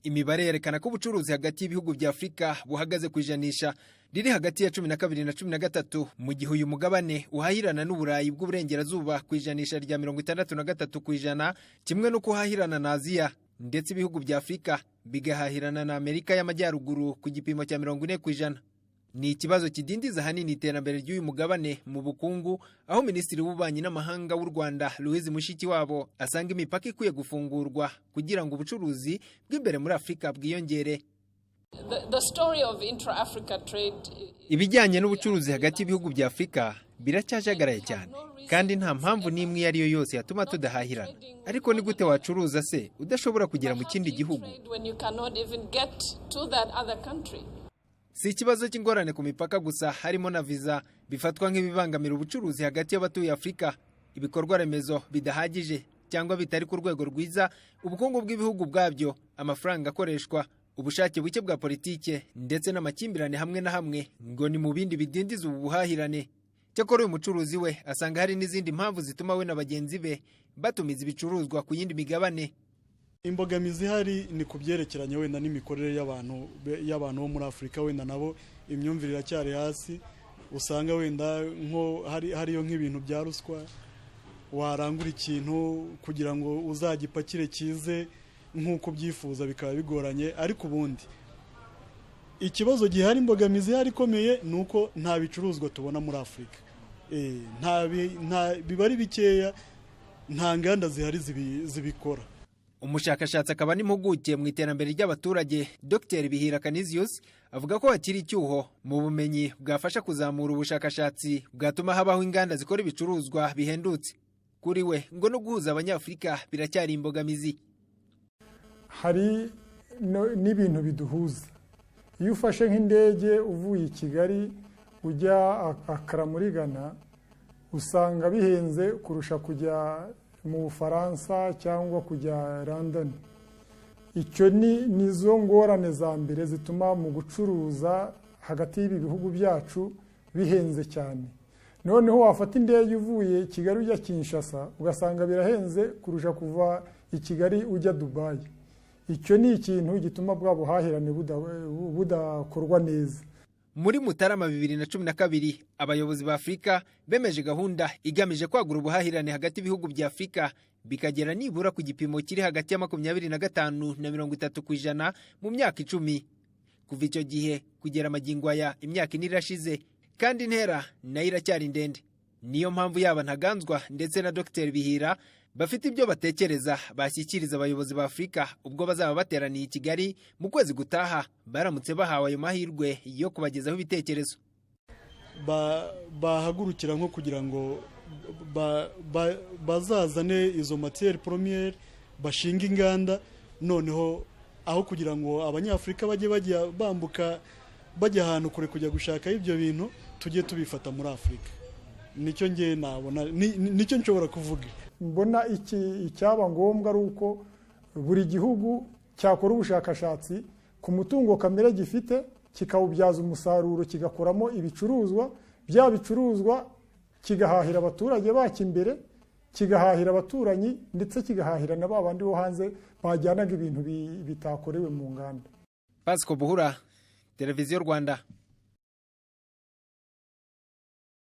Imibare yerekana ko ubucuruzi hagati y'ibihugu bya Afrika buhagaze ku ijanisha riri hagati ya 12 na 13, mu gihe uyu mugabane uhahirana n'Uburayi bw'uburengerazuba ku ijanisha rya 63%, kimwe no kuhahirana na Aziya, ndetse ibihugu bya Afrika bigahahirana na Amerika y'Amajyaruguru ku gipimo cya 40%. Ni ikibazo kidindiza hanini iterambere ry'uyu mugabane mu bukungu, aho Minisitiri w'Ububanyi n'Amahanga w'u Rwanda Louise Mushikiwabo asanga imipaka ikwiye gufungurwa kugira ngo ubucuruzi bw'imbere muri Afrika bwiyongere. Ibijyanye n'ubucuruzi hagati y'ibihugu bya Afrika biracyajagaraye cyane, kandi nta mpamvu n'imwe iyo ari yo yose yatuma tudahahirana. Ariko ni gute wacuruza se udashobora kugera mu kindi gihugu? Si ikibazo cy'ingorane ku mipaka gusa, harimo na visa bifatwa nk'ibibangamira ubucuruzi hagati y'abatuye Afrika. Ibikorwa remezo bidahagije cyangwa bitari ku rwego rwiza, ubukungu bw'ibihugu bwabyo, amafaranga akoreshwa, ubushake buke bwa politike, ndetse n'amakimbirane hamwe na hamwe ngo ni mu bindi bidindiza ubu buhahirane. Cyakora uyu mucuruzi we asanga hari n'izindi mpamvu zituma we na bagenzi be batumiza ibicuruzwa ku yindi migabane. Imbogamizi hari ni kubyerekeranye wenda n'imikorere y'abantu bo muri Afrika, wenda nabo imyumvire iracyari hasi. Usanga wenda nko hariyo nk'ibintu bya ruswa, warangura ikintu kugira ngo uzagipakire kize nk'uko byifuza bikaba bigoranye. Ariko ubundi ikibazo gihari, imbogamizi hari ikomeye, nuko nta bicuruzwa tubona muri Afrika. Nta bibari bikeya, nta nganda zihari zibikora. Umushakashatsi akaba n'impuguke mu iterambere ry'abaturage Dr. Bihira Canisius avuga ko hakiri icyuho mu bumenyi bwafasha kuzamura ubushakashatsi bwatuma habaho inganda zikora ibicuruzwa bihendutse. Kuri we ngo no guhuza abanyafrika biracyari imbogamizi. Hari n'ibintu biduhuza. Iyo ufashe nk'indege uvuye i Kigali ujya Accra muri Ghana, usanga bihenze kurusha kujya mu Faransa cyangwa kujya London. Icyo nizo ngorane za mbere zituma mu gucuruza hagati y'ibi bihugu byacu bihenze cyane. Noneho wafata indege uvuye Kigali ujya Kinshasa, ugasanga birahenze kurusha kuva i Kigali ujya Dubai. Icyo ni ikintu gituma bwa buhahirane budakorwa neza. Muri Mutarama 2012, abayobozi ba Afrika bemeje gahunda igamije kwagura ubuhahirane hagati y'ibihugu bya Afrika bikagera nibura ku gipimo kiri hagati ya 25 na 30% mu myaka 10. Kuva icyo gihe kugera magingo aya imyaka 4 irashize, kandi intera nayo iracyari ndende. Niyo mpamvu yaba Ntaganzwa ndetse na Dr. Bihira bafite ibyo batekereza bashyikiriza abayobozi ba Afrika ubwo bazaba bateraniye i Kigali mu kwezi gutaha, baramutse bahawe ayo mahirwe yo kubagezaho ibitekerezo. Bahagurukira nko kugira ngo bazazane izo matière première, bashinga inganda, noneho aho kugira ngo abanyafrika bajya bambuka bajya ahantu kure kujya gushaka ibyo bintu, tujye tubifata muri Afrika. Nicyo ngiye nabona, nicyo nshobora kuvuga. Mbona icyaba ngombwa ari uko buri gihugu cyakora ubushakashatsi ku mutungo kamere gifite, kikawubyaza umusaruro, kigakoramo ibicuruzwa, bya bicuruzwa kigahahira abaturage baki imbere, kigahahira abaturanyi, ndetse kigahahira na babandi bo hanze bajyanaga ibintu bitakorewe mu nganda. Pasco Buhura, Televiziyo Rwanda.